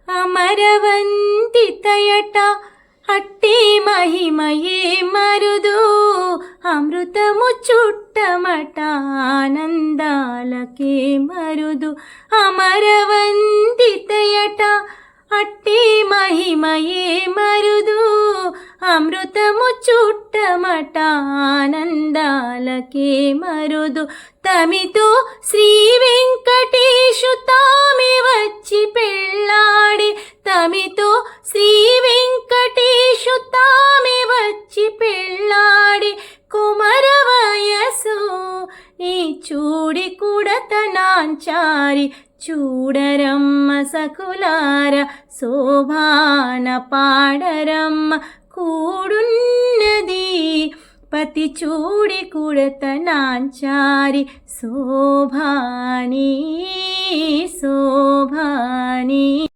అమరవంతితయట అట్టి మహిమయే మరుదు అమృతము చుట్టమట ఆనందాలకే మరుదు అమరవంతితయట అట్టి మహిమయే మరుదు అమృతము చుట్టమట ఆనందాలకే మరుదు తమితో శ్రీ వెంకటేశు తామి వచ్చి పెళ్ళాడి తమితో శ్రీ వెంకటేశు తామి వచ్చి పెళ్ళాడి కుమర వయసు నీ చూడి కుడతనాంచారి చూడరమ్మ సకులార శోభాన పాడరమ్మ కూడున్నది పతి చూడి కుడతనాంచారి శోభాని శోభాని.